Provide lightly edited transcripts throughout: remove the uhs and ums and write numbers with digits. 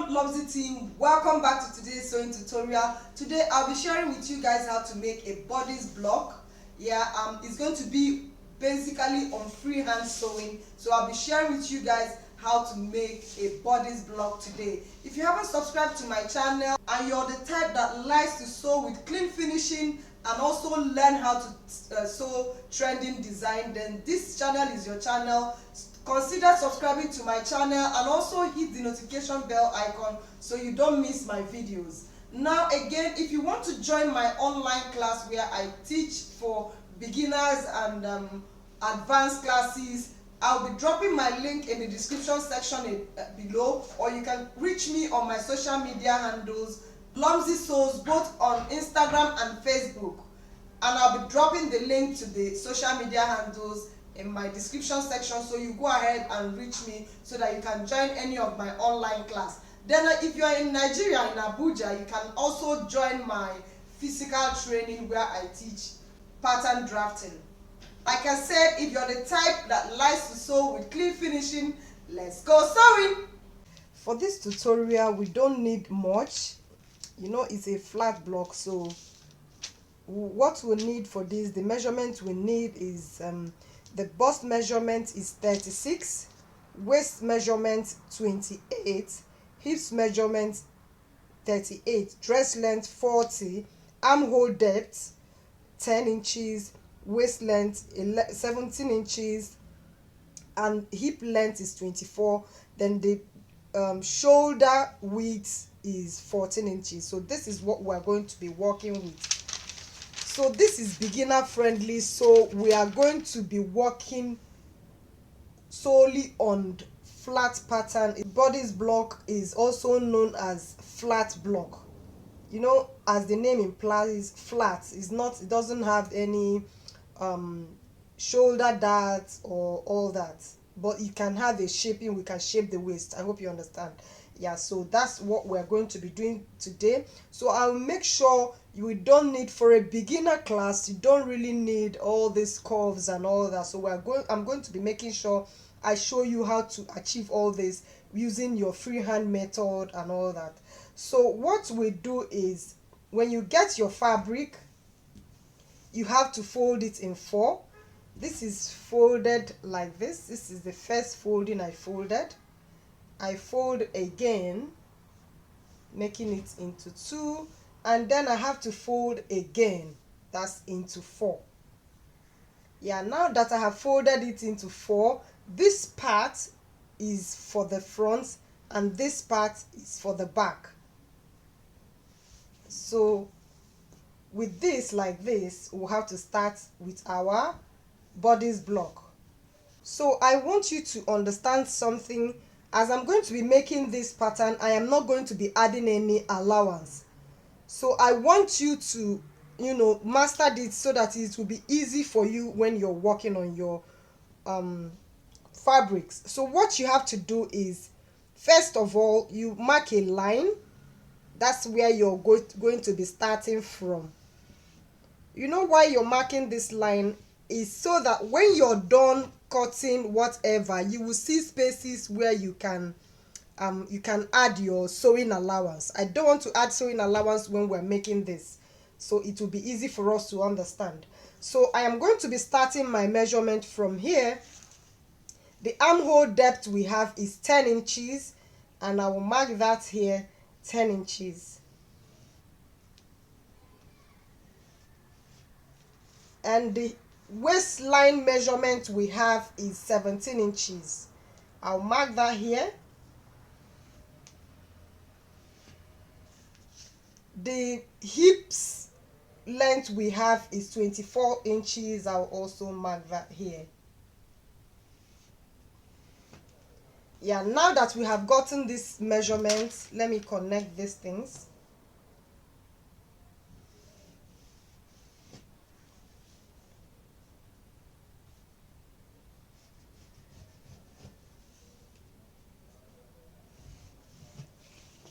Lomzy team, welcome back to today's sewing tutorial. Today I'll be sharing with you guys how to make a bodice block. It's going to be basically on freehand sewing, so I'll be sharing with you guys how to make a bodice block today. If you haven't subscribed to my channel and you're the type that likes to sew with clean finishing and also learn how to sew trending design, then this channel is your channel. Consider subscribing to my channel and also hit the notification bell icon so you don't miss my videos. Now again, if you want to join my online class where I teach for beginners and advanced classes, I'll be dropping my link in the description section below, or you can reach me on my social media handles, Lomzy Sews, both on Instagram and Facebook. And I'll be dropping the link to the social media handles in my description section, so you go ahead and reach me so that you can join any of my online class. Then if you are in Nigeria, in Abuja, you can also join my physical training where I teach pattern drafting. Like I said, if you're the type that likes to sew with clean finishing, let's go sewing. For this tutorial, we don't need much. You know, it's a flat block, so what we need for this, the measurement we need is the bust measurement is 36, waist measurement 28, hips measurement 38, dress length 40, armhole depth 10 inches, waist length 17 inches, and hip length is 24. Then the shoulder width is 14 inches. So this is what we're going to be working with. So this is beginner friendly, so we are going to be working solely on flat pattern. Bodice block is also known as flat block. You know, as the name implies, flat is not, it doesn't have any shoulder darts or all that, but it can have a shaping. We can shape the waist. I hope you understand. Yeah, so that's what we're going to be doing today. So I'll make sure you don't need, for a beginner class, you don't really need all these curves and all that. So I'm going to be making sure I show you how to achieve all this using your freehand method and all that. So what we do is, when you get your fabric, you have to fold it in 4. This is folded like this. This is the first folding I folded. I fold again, making it into 2, and then I have to fold again, that's into 4. Yeah, now that I have folded it into 4, this part is for the front and this part is for the back. So with this, like this, we'll have to start with our bodice block. So I want you to understand something. As I'm going to be making this pattern, I am not going to be adding any allowance. So I want you to, master this so that it will be easy for you when you're working on your fabrics. So what you have to do is, first of all, you mark a line. That's where you're going to be starting from. You know why you're marking this line is so that when you're done cutting whatever, you will see spaces where you can add your sewing allowance. I don't want to add sewing allowance when we're making this, so it will be easy for us to understand. So I am going to be starting my measurement from here. The armhole depth we have is 10 inches, and I will mark that here, 10 inches. And the waistline measurement we have is 17 inches. I'll mark that here. The hips length we have is 24 inches. I'll also mark that here. Yeah, now that we have gotten this measurement, let me connect these things.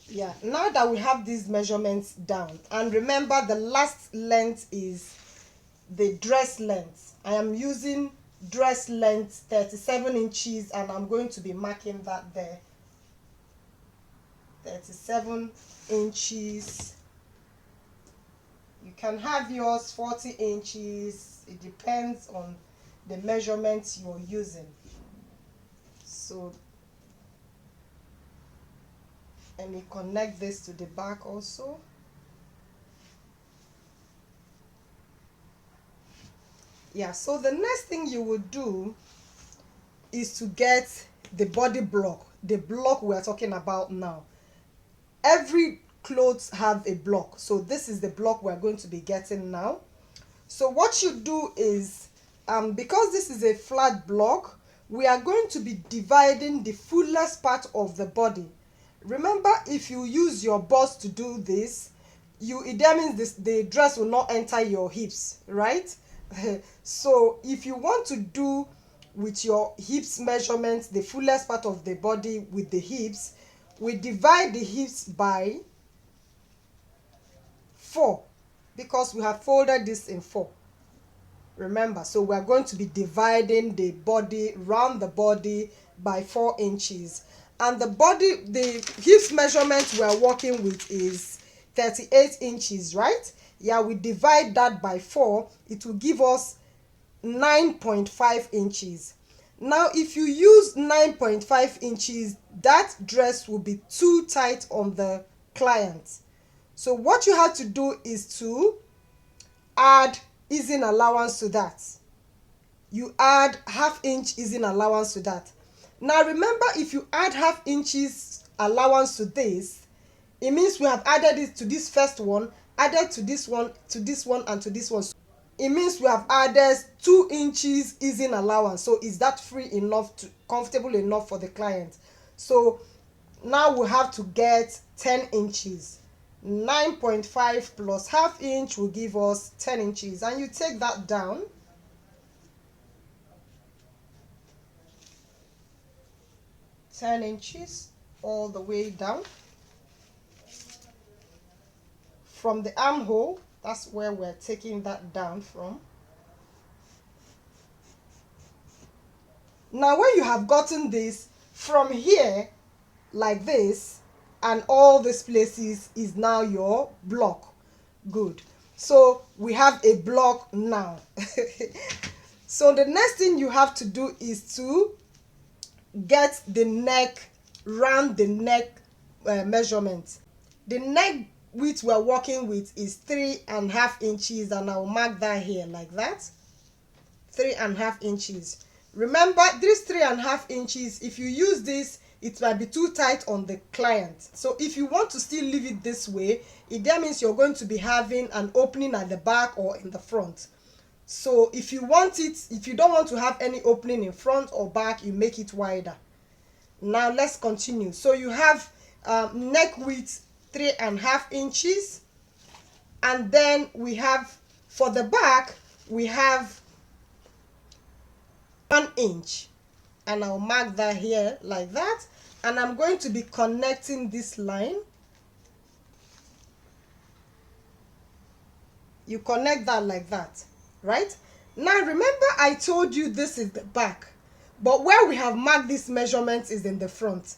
Yeah, now that we have these measurements down, and remember the last length is the dress length. I am using dress length 37 inches, and I'm going to be marking that there. 37 inches. You can have yours 40 inches. It depends on the measurements you're using. So let me connect this to the back also. Yeah, so the next thing you would do is to get the body block, the block we're talking about now. Every clothes have a block, so this is the block we're going to be getting now. So what you do is, because this is a flat block, we are going to be dividing the fullest part of the body. Remember, if you use your bust to do this, that means the dress will not enter your hips, right? So if you want to do with your hips measurements, the fullest part of the body with the hips, we divide the hips by 4 because we have folded this in 4. Remember, so we are going to be dividing the body, round the body, by 4 inches. And the hips measurement we are working with is 38 inches, right? Yeah, we divide that by 4, it will give us 9.5 inches. Now, if you use 9.5 inches, that dress will be too tight on the client. So what you have to do is to add easing allowance to that. You add ½ inch easing allowance to that. Now remember, if you add ½ inches allowance to this, it means we have added it to this first one, added to this one, to this one, and to this one. So it means we have added 2 inches easing allowance. So is that free enough, comfortable enough for the client? So now we have to get 10 inches. 9.5 plus ½ inch will give us 10 inches, and you take that down. Ten inches all the way down from the armhole. That's where we're taking that down from. Now when you have gotten this from here like this, and all these places is now your block. Good. So we have a block now. So the next thing you have to do is to get the neck, round the neck measurement. The neck width we're working with is 3.5 inches, and I'll mark that here like that. 3.5 inches. Remember, this 3.5 inches, if you use this, it might be too tight on the client. So if you want to still leave it this way, that means you're going to be having an opening at the back or in the front. So if you don't want to have any opening in front or back, you make it wider. Now let's continue. So you have neck width 3.5 inches, and then we have, for the back, we have 1 inch, and I'll mark that here like that, and I'm going to be connecting this line. You connect that like that, right? Now remember, I told you this is the back, but where we have marked this measurement is in the front.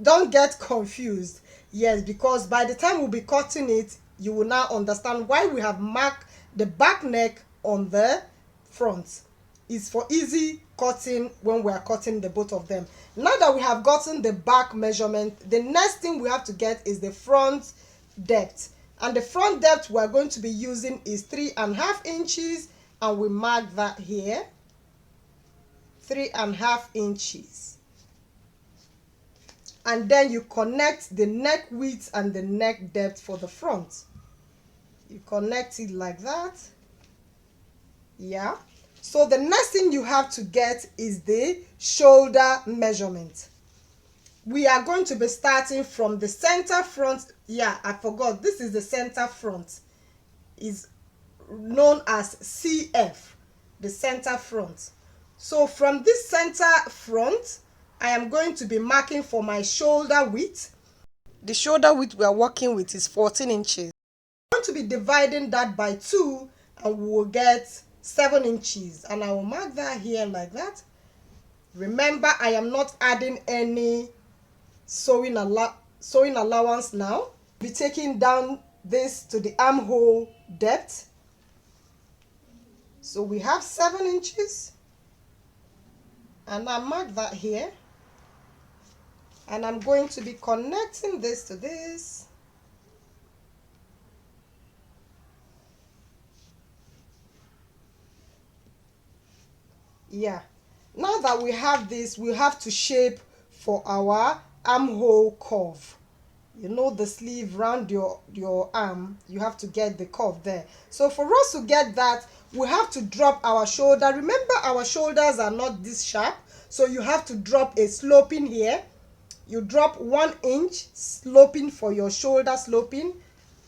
Don't get confused. Yes, because by the time we'll be cutting it, you will now understand why we have marked the back neck on the front. It's for easy cutting when we are cutting the both of them. Now that we have gotten the back measurement, the next thing we have to get is the front depth. And the front depth we are going to be using is 3.5 inches, and we mark that here. 3.5 inches. And then you connect the neck width and the neck depth for the front. You connect it like that. Yeah. So the next thing you have to get is the shoulder measurement. We are going to be starting from the center front. Yeah, I forgot. This is the center front. Is known as CF, the center front. So from this center front, I am going to be marking for my shoulder width. The shoulder width we are working with is 14 inches. I'm going to be dividing that by 2, and we will get 7 inches, and I will mark that here like that. Remember, I am not adding any sewing sewing allowance now. Be taking down this to the armhole depth. So we have 7 inches, and I mark that here, and I'm going to be connecting this to this. Yeah, now that we have this, we have to shape for our armhole curve. You know, the sleeve round your arm, you have to get the curve there. So for us to get that, we have to drop our shoulder. Remember, our shoulders are not this sharp, so you have to drop a sloping here. You drop 1 inch sloping for your shoulder sloping,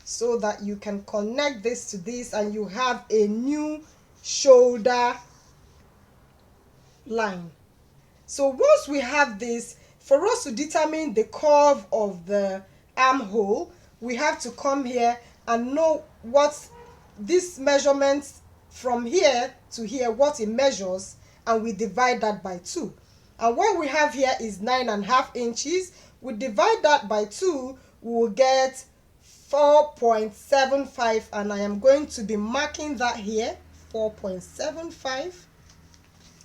so that you can connect this to this and you have a new shoulder line. So once we have this, for us to determine the curve of the armhole, we have to come here and know what this measurement from here to here, what it measures, and we divide that by 2. And what we have here is 9.5 inches. We divide that by 2, we will get 4.75, and I am going to be marking that here, 4.75.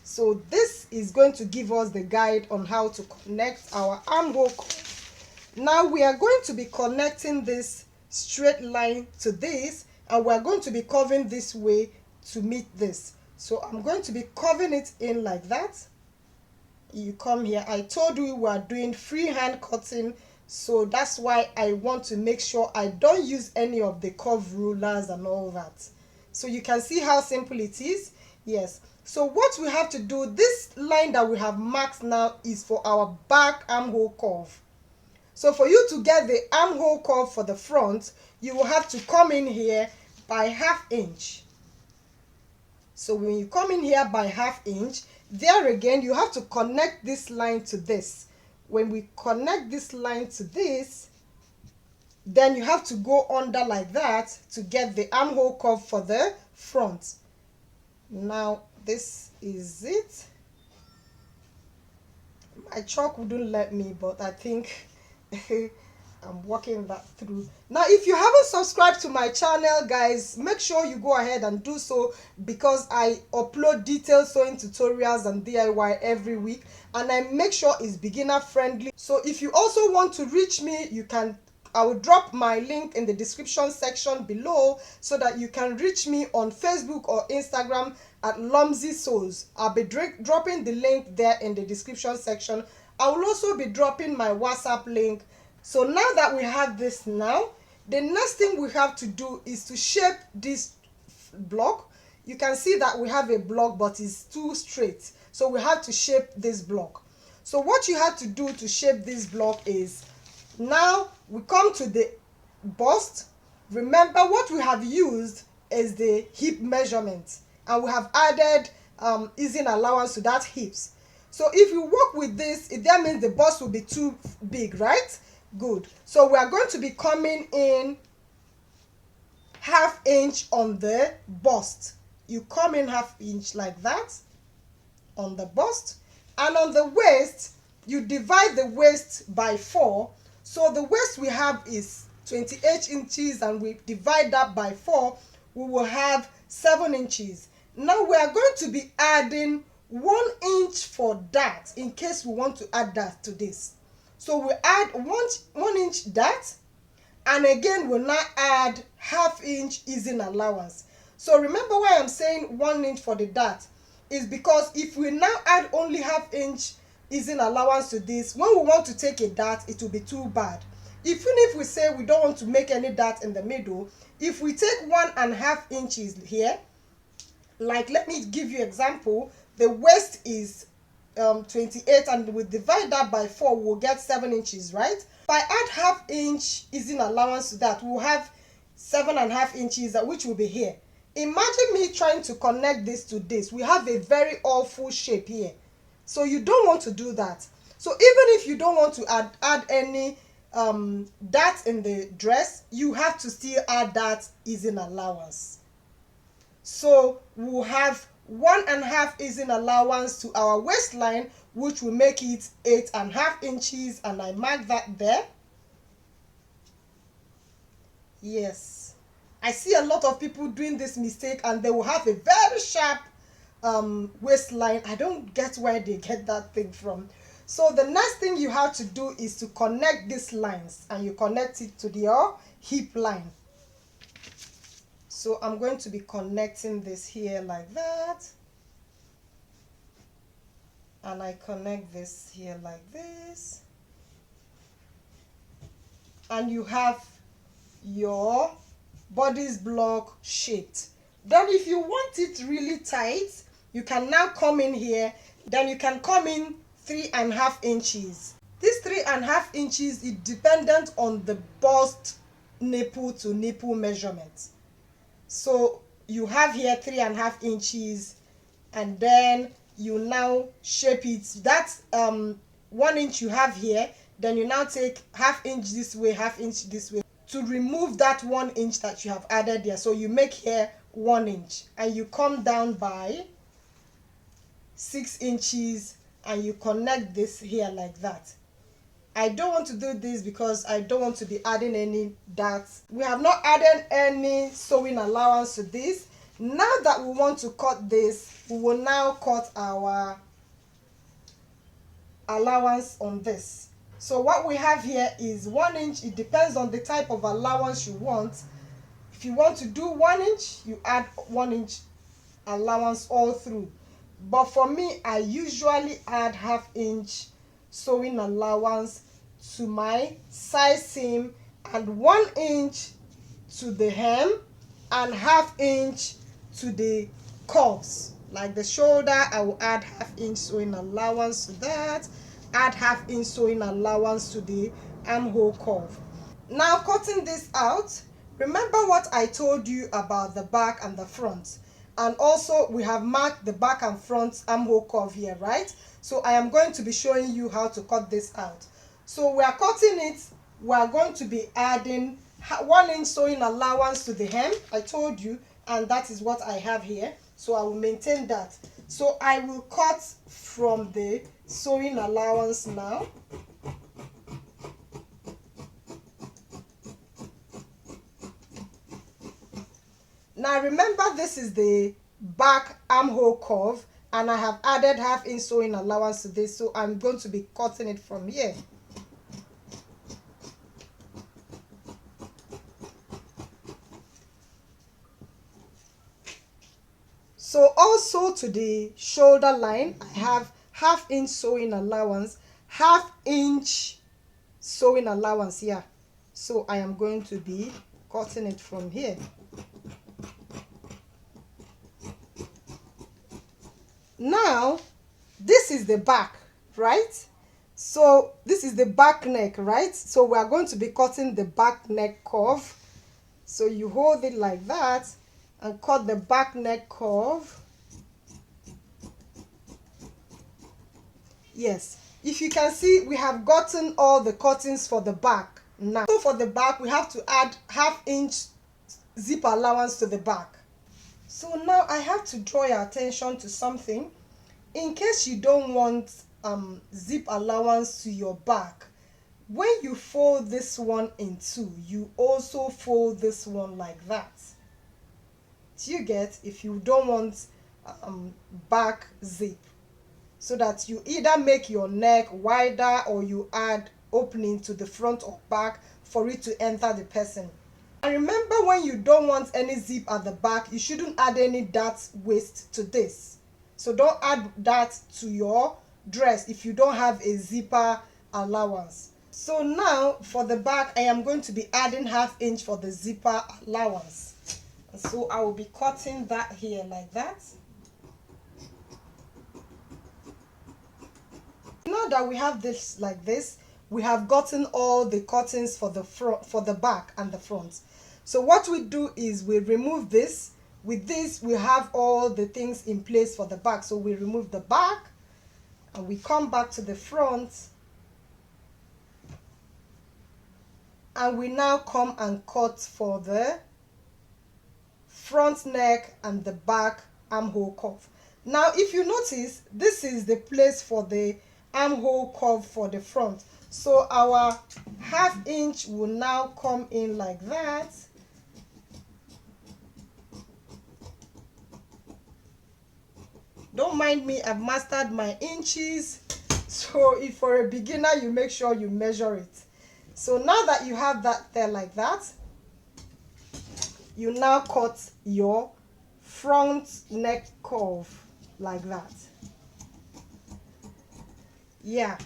So this is going to give us the guide on how to connect our armhole curve. Now we are going to be connecting this straight line to this, and we are going to be curving this way to meet this. So I'm going to be curving it in like that. You come here. I told you we are doing freehand cutting, so that's why I want to make sure I don't use any of the curve rulers and all that. So you can see how simple it is. Yes. So what we have to do, this line that we have marked now is for our back armhole curve. So for you to get the armhole curve for the front, you will have to come in here by 1/2 inch. So when you come in here by 1/2 inch, there again you have to connect this line to this. When we connect this line to this, then you have to go under like that to get the armhole curve for the front. Now this is it. My chalk wouldn't let me, but I think I'm working that through. Now if you haven't subscribed to my channel, guys, make sure you go ahead and do so, because I upload detailed sewing tutorials and DIY every week, and I make sure it's beginner friendly. So if you also want to reach me, you can, I will drop my link in the description section below, so that you can reach me on Facebook or Instagram at Lomzy Sews. I'll be dropping the link there in the description section. I will also be dropping my WhatsApp link. So now that we have this now, the next thing we have to do is to shape this block. You can see that we have a block, but it's too straight. So we have to shape this block. So what you have to do to shape this block is, now we come to the bust. Remember, what we have used is the hip measurement, and we have added easing allowance to that hips. So if you work with this, that means the bust will be too big, right? Good. So we are going to be coming in 1/2 inch on the bust. You come in 1/2 inch like that on the bust, and on the waist you divide the waist by 4. So the waist we have is 28 inches, and we divide that by 4, we will have 7 inches. Now we are going to be adding 1 inch for that, in case we want to add that to this. So we add 1 inch that, and again we'll now add 1/2 inch easing allowance. So remember why I'm saying 1 inch for the dart is because if we now add only 1/2 inch easing allowance to this, when we want to take a dart, it will be too bad. Even if we say we don't want to make any dart in the middle, if we take 1.5 inches here, like let me give you example, the waist is 28, and we divide that by 4, we'll get 7 inches, right? If I add 1/2 inch easing allowance to that, we'll have 7.5 inches, which will be here. Imagine me trying to connect this to this. We have a very awful shape here, so you don't want to do that. So even if you don't want to add any dart in the dress, you have to still add that easing allowance. So we'll have 1.5 easing allowance to our waistline, which will make it 8.5 inches, and I mark that there. Yes, I see a lot of people doing this mistake, and they will have a very sharp waistline. I don't get where they get that thing from. So the next thing you have to do is to connect these lines, and you connect it to your hip line. So I'm going to be connecting this here like that, and I connect this here like this, and you have your bodice block shaped. Then if you want it really tight, you can now come in here. Then you can come in 3.5 inches. This 3.5 inches is dependent on the bust nipple to nipple measurement. So you have here 3.5 inches, and then you now shape it. That's 1 inch you have here. Then you now take ½ inch this way, ½ inch this way, to remove that 1 inch that you have added there. So you make here 1 inch, and you come down by 6 inches, and you connect this here like that. I don't want to do this because I don't want to be adding any darts. We have not added any sewing allowance to this. Now that we want to cut this, we will now cut our allowance on this. So what we have here is 1 inch. It depends on the type of allowance you want. If you want to do 1 inch, you add 1 inch allowance all through. But for me, I usually add ½ inch sewing allowance to my side seam, and 1 inch to the hem, and ½ inch to the curves. Like the shoulder, I will add ½ inch sewing allowance to that, add ½ inch sewing allowance to the armhole curve. Now cutting this out, remember what I told you about the back and the front, and also we have marked the back and front armhole curve here, right? So I am going to be showing you how to cut this out. So we are cutting it. We are going to be adding 1 inch sewing allowance to the hem, I told you, and that is what I have here. So I will maintain that. So I will cut from the sewing allowance now. Now remember, this is the back armhole curve, and I have added ½ inch sewing allowance to this, so I'm going to be cutting it from here. So also to the shoulder line, I have ½ inch sewing allowance, ½ inch sewing allowance here. So I am going to be cutting it from here. Now, this is the back, right? So this is the back neck, right? So we are going to be cutting the back neck curve. So you hold it like that and cut the back neck curve. Yes, if you can see, we have gotten all the cuttings for the back. Now, so for the back, we have to add ½ inch zip allowance to the back. So now I have to draw your attention to something. In case you don't want zip allowance to your back, when you fold this one in two, you also fold this one like that. Do you get? If you don't want back zip, so that you either make your neck wider or you add opening to the front or back for it to enter the person. And remember, when you don't want any zip at the back, you shouldn't add any dart waist to this. So don't add that to your dress if you don't have a zipper allowance. So now for the back, I am going to be adding ½ inch for the zipper allowance. And so I will be cutting that here like that. Now that we have this like this, we have gotten all the cuttings for the front, for the back and the front. So what we do is we remove this. With this, we have all the things in place for the back. So we remove the back and we come back to the front, and we now come and cut for the front neck and the back armhole curve. Now if you notice, this is the place for the armhole curve for the front. So our ½ inch will now come in like that, Don't mind me, I've mastered my inches. So if for a beginner, you make sure you measure it. So now that you have that there like that, you now cut your front neck curve like that. Yeah,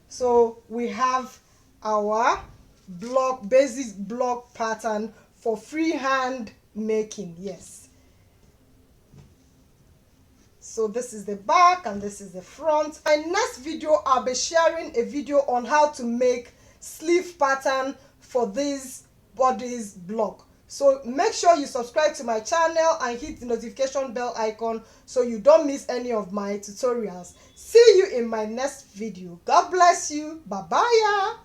so we have our block, basic block pattern for freehand making. Yes, so this is the back and this is the front. My next video, I'll be sharing a video on how to make sleeve pattern for this bodice block. So make sure you subscribe to my channel and hit the notification bell icon so you don't miss any of my tutorials. See you in my next video. God bless you. Bye bye.